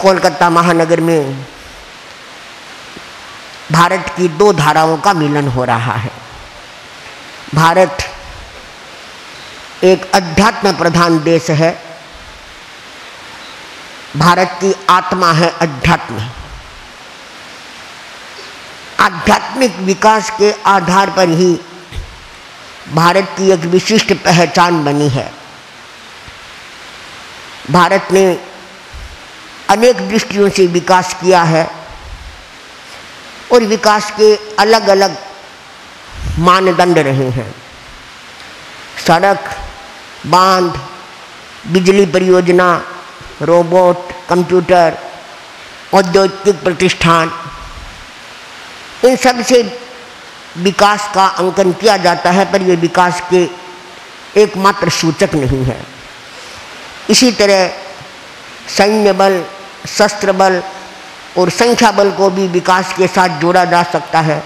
कोलकाता महानगर में भारत की दो धाराओं का मिलन हो रहा है। भारत एक अध्यात्म प्रधान देश है। भारत की आत्मा है अध्यात्म। आध्यात्मिक विकास के आधार पर ही भारत की एक विशिष्ट पहचान बनी है। भारत ने अनेक दृष्टियों से विकास किया है और विकास के अलग अलग मानदंड रहे हैं। सड़क, बांध, बिजली परियोजना, रोबोट, कंप्यूटर, औद्योगिक प्रतिष्ठान, इन सब से विकास का अंकन किया जाता है, पर यह विकास के एकमात्र सूचक नहीं है। इसी तरह सैन्य बल, शस्त्र बल और संख्या बल को भी विकास के साथ जोड़ा जा सकता है,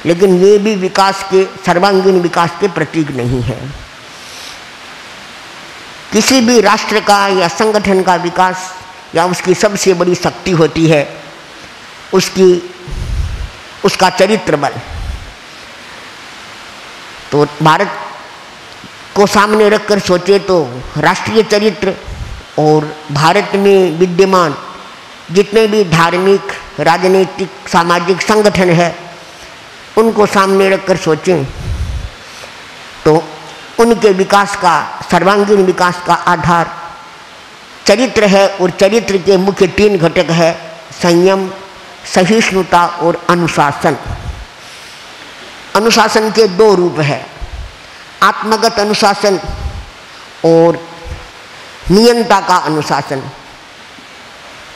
लेकिन ये भी विकास के सर्वांगीण विकास के प्रतीक नहीं है। किसी भी राष्ट्र का या संगठन का विकास या उसकी सबसे बड़ी शक्ति होती है उसका चरित्र बल। तो भारत को सामने रखकर सोचे तो राष्ट्रीय चरित्र और भारत में विद्यमान जितने भी धार्मिक, राजनीतिक, सामाजिक संगठन है उनको सामने रखकर सोचें तो उनके विकास का, सर्वांगीण विकास का आधार चरित्र है। और चरित्र के मुख्य तीन घटक है: संयम, सहिष्णुता और अनुशासन। अनुशासन के दो रूप है, आत्मगत अनुशासन और नियंता का अनुशासन।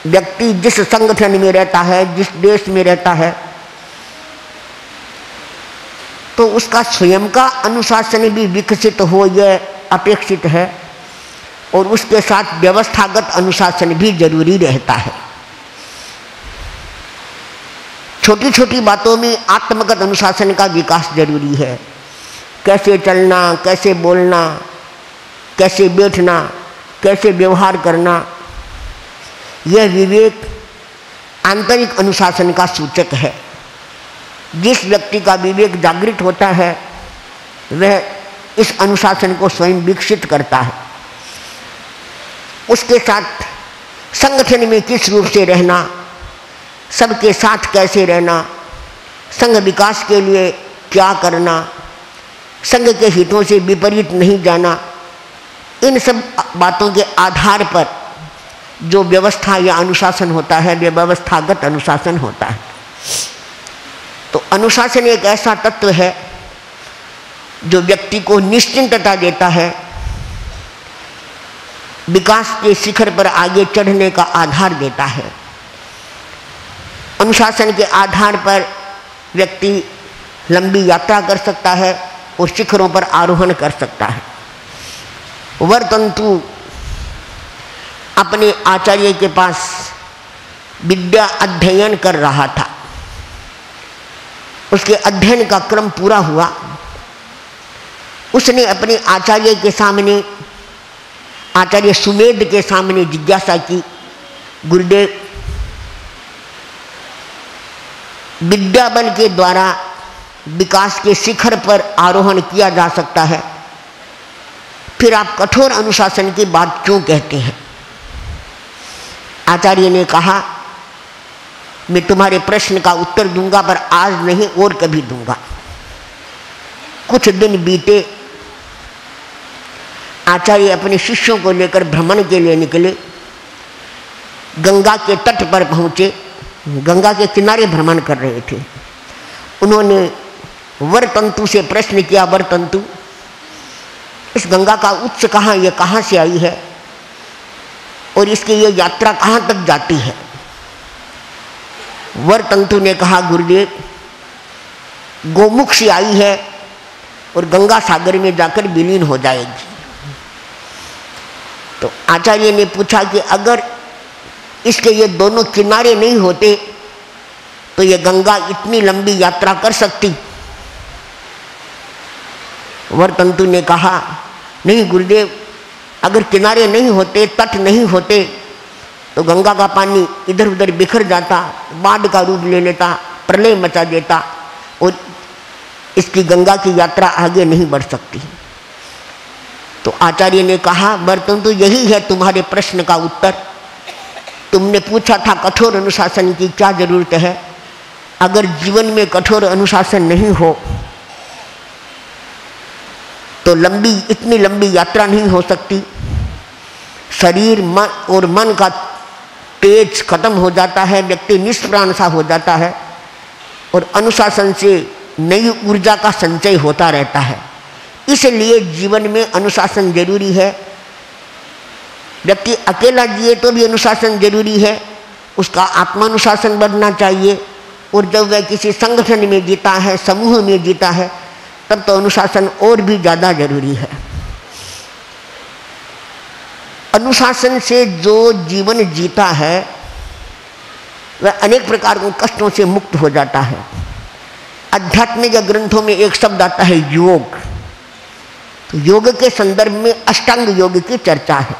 व्यक्ति जिस संगठन में रहता है, जिस देश में रहता है, तो उसका स्वयं का अनुशासन भी विकसित हो, यह अपेक्षित है, और उसके साथ व्यवस्थागत अनुशासन भी जरूरी रहता है। छोटी छोटी बातों में आत्मगत अनुशासन का विकास जरूरी है। कैसे चलना, कैसे बोलना, कैसे बैठना, कैसे व्यवहार करना, यह विवेक आंतरिक अनुशासन का सूचक है। जिस व्यक्ति का विवेक जागृत होता है वह इस अनुशासन को स्वयं विकसित करता है। उसके साथ संगठन में किस रूप से रहना, सबके साथ कैसे रहना, संघ विकास के लिए क्या करना, संघ के हितों से विपरीत नहीं जाना, इन सब बातों के आधार पर जो व्यवस्था या अनुशासन होता है वह व्यवस्थागत अनुशासन होता है। तो अनुशासन एक ऐसा तत्व है जो व्यक्ति को निश्चिंतता देता है, विकास के शिखर पर आगे चढ़ने का आधार देता है। अनुशासन के आधार पर व्यक्ति लंबी यात्रा कर सकता है और शिखरों पर आरोहण कर सकता है। वरतंतु अपने आचार्य के पास विद्या अध्ययन कर रहा था। उसके अध्ययन का क्रम पूरा हुआ। उसने अपने आचार्य के सामने, आचार्य सुमेध के सामने जिज्ञासा की, गुरुदेव, विद्या बल के द्वारा विकास के शिखर पर आरोहण किया जा सकता है, फिर आप कठोर अनुशासन की बात क्यों कहते हैं? आचार्य ने कहा, मैं तुम्हारे प्रश्न का उत्तर दूंगा, पर आज नहीं और कभी दूंगा। कुछ दिन बीते, आचार्य अपने शिष्यों को लेकर भ्रमण के लिए निकले। गंगा के तट पर पहुँचे, गंगा के किनारे भ्रमण कर रहे थे। उन्होंने वरतंतु से प्रश्न किया, वरतंतु, इस गंगा का उत्स कहाँ, ये कहाँ से आई है और इसकी ये यात्रा कहाँ तक जाती है? वरतंतु ने कहा, गुरुदेव, गोमुख से आई है और गंगा सागर में जाकर विलीन हो जाएगी। तो आचार्य ने पूछा कि अगर इसके ये दोनों किनारे नहीं होते तो ये गंगा इतनी लंबी यात्रा कर सकती? वरतंतु ने कहा, नहीं गुरुदेव, अगर किनारे नहीं होते, तट नहीं होते, तो गंगा का पानी इधर उधर बिखर जाता, बाढ़ का रूप ले लेता, प्रलय मचा देता और इसकी गंगा की यात्रा आगे नहीं बढ़ सकती। तो आचार्य ने कहा, बर्तन तो यही है तुम्हारे प्रश्न का उत्तर। तुमने पूछा था कठोर अनुशासन की क्या जरूरत है। अगर जीवन में कठोर अनुशासन नहीं हो तो इतनी लंबी यात्रा नहीं हो सकती। शरीर मन और मन का तेज खत्म हो जाता है, व्यक्ति निष्प्राण सा हो जाता है और अनुशासन से नई ऊर्जा का संचय होता रहता है। इसलिए जीवन में अनुशासन जरूरी है। व्यक्ति अकेला जिए तो भी अनुशासन जरूरी है, उसका आत्मानुशासन बढ़ना चाहिए। और जब वह किसी संगठन में जीता है, समूह में जीता है, तब तो अनुशासन और भी ज़्यादा जरूरी है। अनुशासन से जो जीवन जीता है वह अनेक प्रकार के कष्टों से मुक्त हो जाता है। आध्यात्मिक ग्रंथों में एक शब्द आता है योग। तो योग के संदर्भ में अष्टांग योग की चर्चा है।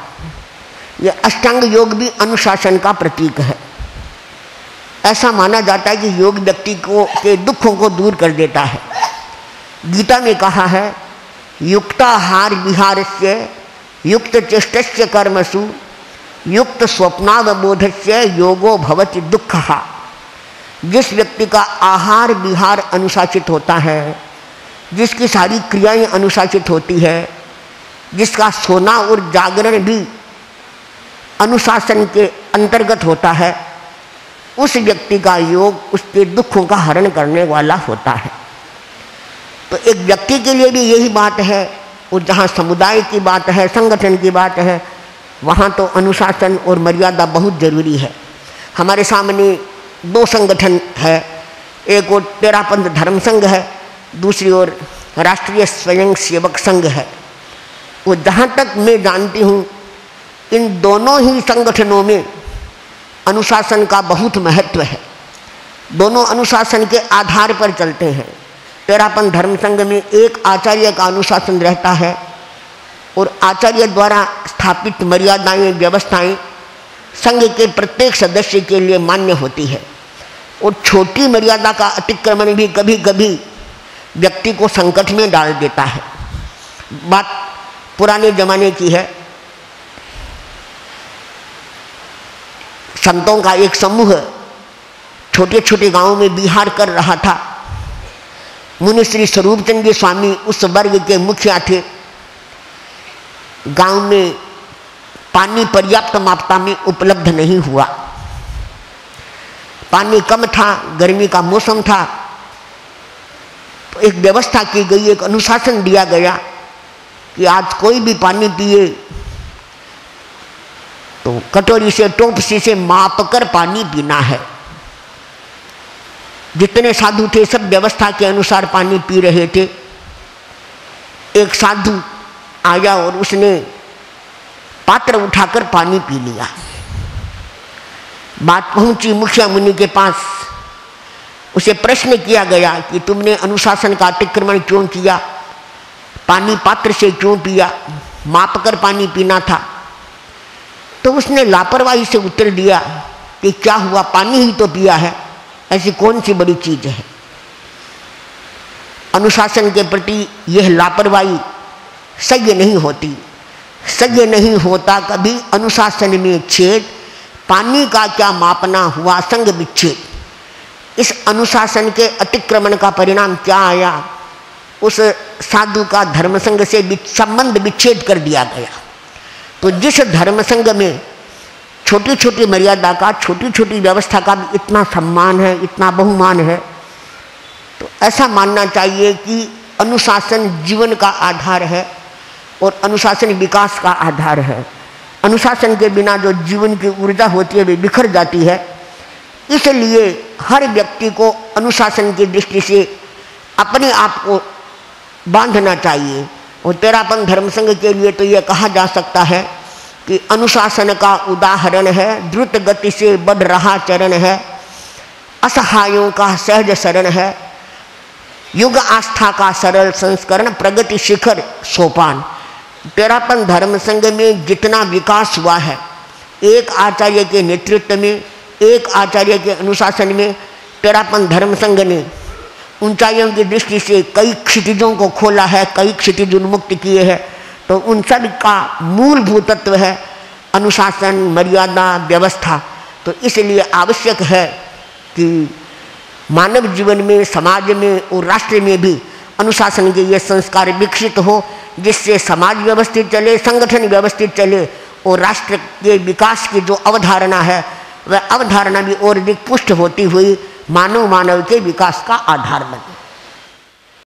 यह अष्टांग योग भी अनुशासन का प्रतीक है। ऐसा माना जाता है कि योग व्यक्ति के दुखों को दूर कर देता है। गीता में कहा है, युक्ताहार विहारस्य युक्त चेष्टस्य कर्मसु युक्त स्वप्नावबोधस्य योगो भवति दुःखः। जिस व्यक्ति का आहार विहार अनुशासित होता है, जिसकी सारी क्रियाएं अनुशासित होती है, जिसका सोना और जागरण भी अनुशासन के अंतर्गत होता है, उस व्यक्ति का योग उसके दुखों का हरण करने वाला होता है। तो एक व्यक्ति के लिए भी यही बात है, और जहाँ समुदाय की बात है, संगठन की बात है, वहाँ तो अनुशासन और मर्यादा बहुत जरूरी है। हमारे सामने दो संगठन है, एक और तेरापंथ धर्म संघ है, दूसरी ओर राष्ट्रीय स्वयं सेवक संघ है। वो जहाँ तक मैं जानती हूँ, इन दोनों ही संगठनों में अनुशासन का बहुत महत्व है। दोनों अनुशासन के आधार पर चलते हैं। तेरापंथ धर्म संघ में एक आचार्य का अनुशासन रहता है और आचार्य द्वारा स्थापित मर्यादाएं, व्यवस्थाएं संघ के प्रत्येक सदस्य के लिए मान्य होती है। और छोटी मर्यादा का अतिक्रमण भी कभी कभी व्यक्ति को संकट में डाल देता है। बात पुराने जमाने की है। संतों का एक समूह छोटे छोटे गांवों में विहार कर रहा था। मुनि श्री स्वरूपचंद जी स्वामी उस वर्ग के मुखिया थे। गांव में पानी पर्याप्त मात्रा में उपलब्ध नहीं हुआ, पानी कम था, गर्मी का मौसम था। तो एक व्यवस्था की गई, एक अनुशासन दिया गया कि आज कोई भी पानी पिए तो कटोरी से, टोपसी से माप कर पानी पीना है। जितने साधु थे सब व्यवस्था के अनुसार पानी पी रहे थे। एक साधु आया और उसने पात्र उठाकर पानी पी लिया। बात पहुंची मुखिया मुनि के पास। उसे प्रश्न किया गया कि तुमने अनुशासन का अतिक्रमण क्यों किया, पानी पात्र से क्यों पिया, माप कर पानी पीना था। तो उसने लापरवाही से उत्तर दिया कि क्या हुआ, पानी ही तो पिया है, ऐसी कौन सी बड़ी चीज है। अनुशासन के प्रति यह लापरवाही सह्य नहीं होती। सह्य नहीं होता कभी अनुशासन में छेद। पानी का क्या मापना हुआ, संग विच्छेद। इस अनुशासन के अतिक्रमण का परिणाम क्या आया, उस साधु का धर्मसंघ से संबंध विच्छेद कर दिया गया। तो जिस धर्मसंघ में छोटी छोटी मर्यादा का, छोटी छोटी व्यवस्था का भी इतना सम्मान है, इतना बहुमान है, तो ऐसा मानना चाहिए कि अनुशासन जीवन का आधार है और अनुशासन विकास का आधार है। अनुशासन के बिना जो जीवन की ऊर्जा होती है वे बिखर जाती है। इसलिए हर व्यक्ति को अनुशासन की दृष्टि से अपने आप को बांधना चाहिए। और तेरापंथ धर्म संघ के लिए तो यह कहा जा सकता है कि अनुशासन का उदाहरण है, द्रुत गति से बढ़ रहा चरण है, असहायों का सहज शरण है, युग आस्था का सरल संस्करण, प्रगति शिखर सोपान। तेरापंथ धर्म संघ में जितना विकास हुआ है एक आचार्य के नेतृत्व में, एक आचार्य के अनुशासन में टेरापन धर्म संघ ने ऊंचाइयों की दृष्टि से कई क्षितिजों को खोला है, कई क्षितिज उन्मुक्त किए हैं। तो उन सब का मूलभूत तत्व है अनुशासन, मर्यादा, व्यवस्था। तो इसलिए आवश्यक है कि मानव जीवन में, समाज में और राष्ट्र में भी अनुशासन के ये संस्कार विकसित हो, जिससे समाज व्यवस्थित चले, संगठन व्यवस्थित चले और राष्ट्र के विकास की जो अवधारणा है वह अवधारणा भी और अधिक पुष्ट होती हुई मानव के विकास का आधार बने।